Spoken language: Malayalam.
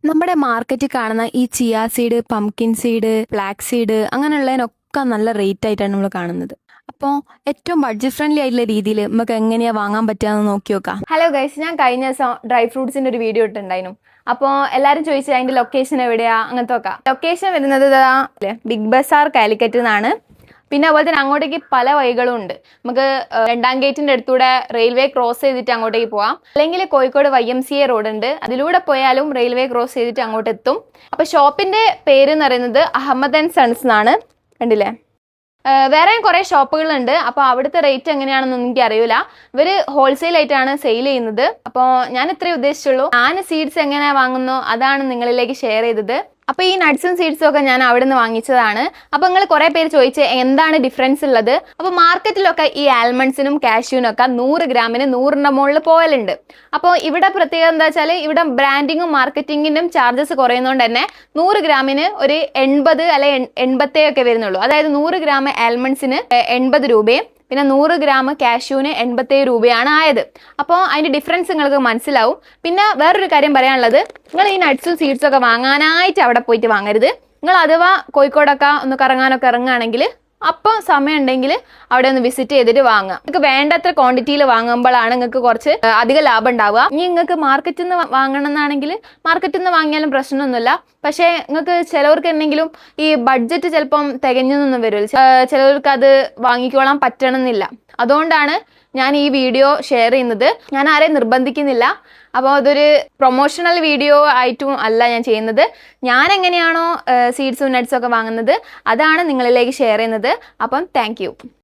നമ്മുടെ മാർക്കറ്റിൽ കാണുന്ന ഈ chia seed, pumpkin seed, flax seed അങ്ങനെയുള്ളതിനൊക്കെ നല്ല റേറ്റ് ആയിട്ടാണ് നമ്മൾ കാണുന്നത്. അപ്പോൾ ഏറ്റവും ബഡ്ജറ്റ് ഫ്രണ്ട്ലി ആയിട്ടുള്ള രീതിയിൽ നമുക്ക് എങ്ങനെയാ വാങ്ങാൻ പറ്റുകയെന്ന് നോക്കി നോക്കാം. ഹലോ ഗൈസ്, ഞാൻ കഴിഞ്ഞ ദിവസം ഡ്രൈ ഫ്രൂട്ട്സിന്റെ ഒരു വീഡിയോ ഇട്ടുണ്ടായിരുന്നു. അപ്പോൾ എല്ലാവരും ചോദിച്ചത് അതിന്റെ ലൊക്കേഷൻ എവിടെയാ, അങ്ങനത്തെ ഒക്കെ. ലൊക്കേഷൻ വരുന്നത് ബിഗ് ബസാർ കാലിക്കറ്റ് എന്നാണ്. പിന്നെ അതുപോലെ തന്നെ അങ്ങോട്ടേക്ക് പല വഴികളും ഉണ്ട്. നമുക്ക് 2ാം ഗേറ്റിന്റെ അടുത്തൂടെ റെയിൽവേ ക്രോസ് ചെയ്തിട്ട് അങ്ങോട്ടേക്ക് പോവാം. അല്ലെങ്കിൽ കോഴിക്കോട് YMCA റോഡ് ഉണ്ട്, അതിലൂടെ പോയാലും റെയിൽവേ ക്രോസ് ചെയ്തിട്ട് അങ്ങോട്ട് എത്തും. അപ്പൊ ഷോപ്പിന്റെ പേര് എന്ന് പറയുന്നത് അഹമ്മദ് ആൻഡ് സൺസ് എന്നാണ്. കണ്ടില്ലേ? വേറെയും കുറേ ഷോപ്പുകളുണ്ട്. അപ്പോൾ അവിടുത്തെ റേറ്റ് എങ്ങനെയാണെന്നൊന്നും എനിക്ക് അറിയില്ല. ഇവര് ഹോൾസെയിൽ ആയിട്ടാണ് സെയിൽ ചെയ്യുന്നത്. അപ്പോൾ ഞാൻ ഇത്രേ ഉദ്ദേശിച്ചുള്ളൂ. ഞാൻ സീഡ്സ് എങ്ങനെ വാങ്ങുന്നു അതാണ് നിങ്ങളിലേക്ക് ഷെയർ ചെയ്തത്. അപ്പോൾ ഈ നട്ട്സും സീഡ്സും ഒക്കെ ഞാൻ അവിടെ നിന്ന് വാങ്ങിച്ചതാണ്. അപ്പോൾ നിങ്ങൾ കുറേ പേര് ചോദിച്ച് എന്താണ് ഡിഫറൻസ് ഉള്ളത്. അപ്പോൾ മാർക്കറ്റിലൊക്കെ ഈ ആൽമണ്ട്സിനും കാഷ്യൂനും ഒക്കെ 100 ഗ്രാമിന് 100ന്റെ മുകളിൽ പോയലുണ്ട്. അപ്പോൾ ഇവിടെ പ്രത്യേകത എന്താ വെച്ചാൽ ഇവിടെ ബ്രാൻഡിങ്ങും മാർക്കറ്റിങ്ങിനും ചാർജസ് കുറയുന്നതുകൊണ്ട് തന്നെ 100 ഗ്രാമിന് ഒരു 80 അല്ലെ 87 ഒക്കെ വരുന്നുള്ളൂ. അതായത് 100 ഗ്രാം ആൽമണ്ട്സിന് 80 രൂപയും പിന്നെ 100 ഗ്രാം കാഷ്യൂവിന് 87 രൂപയാണ് ആയത്. അപ്പോൾ അതിന്റെ ഡിഫറൻസ് നിങ്ങൾക്ക് മനസ്സിലാവും. പിന്നെ വേറൊരു കാര്യം പറയാനുള്ളത്, നിങ്ങൾ ഈ നട്ട്സും സീഡ്സും ഒക്കെ വാങ്ങാനായിട്ട് അവിടെ പോയിട്ട് വാങ്ങരുത്. നിങ്ങൾ അഥവാ കോഴിക്കോടൊക്കെ ഒന്ന് കറങ്ങാനൊക്കെ ഇറങ്ങുകയാണെങ്കിൽ അപ്പോൾ സമയം ഉണ്ടെങ്കിൽ അവിടെ ഒന്ന് വിസിറ്റ് ചെയ്തിട്ട് വാങ്ങാം. നിങ്ങൾക്ക് വേണ്ടത്ര ക്വാണ്ടിറ്റിയിൽ വാങ്ങുമ്പോഴാണ് നിങ്ങൾക്ക് കുറച്ച് അധികം ലാഭം ഉണ്ടാവുക. ഇനി നിങ്ങൾക്ക് മാർക്കറ്റിൽ നിന്ന് വാങ്ങണം എന്നാണെങ്കിൽ മാർക്കറ്റിൽ നിന്ന് വാങ്ങിയാലും പ്രശ്നമൊന്നുമില്ല. പക്ഷേ നിങ്ങൾക്ക് ചിലവർക്ക് എന്തെങ്കിലും ഈ ബഡ്ജറ്റ് ചിലപ്പം തികഞ്ഞൊന്നും വരും. ചിലവർക്ക് അത് വാങ്ങിക്കോളാൻ പറ്റണമെന്നില്ല. അതുകൊണ്ടാണ് ഞാൻ ഈ വീഡിയോ ഷെയർ ചെയ്യുന്നത്. ഞാൻ ആരെയും നിർബന്ധിക്കുന്നില്ല. അപ്പോൾ അതൊരു പ്രൊമോഷണൽ വീഡിയോ ആയിട്ടും അല്ല ഞാൻ ചെയ്യുന്നത്. ഞാൻ എങ്ങനെയാണോ സീഡ്സും നട്ട്സും ഒക്കെ വാങ്ങുന്നത് അതാണ് നിങ്ങളിലേക്ക് ഷെയർ ചെയ്യുന്നത്. അപ്പം താങ്ക്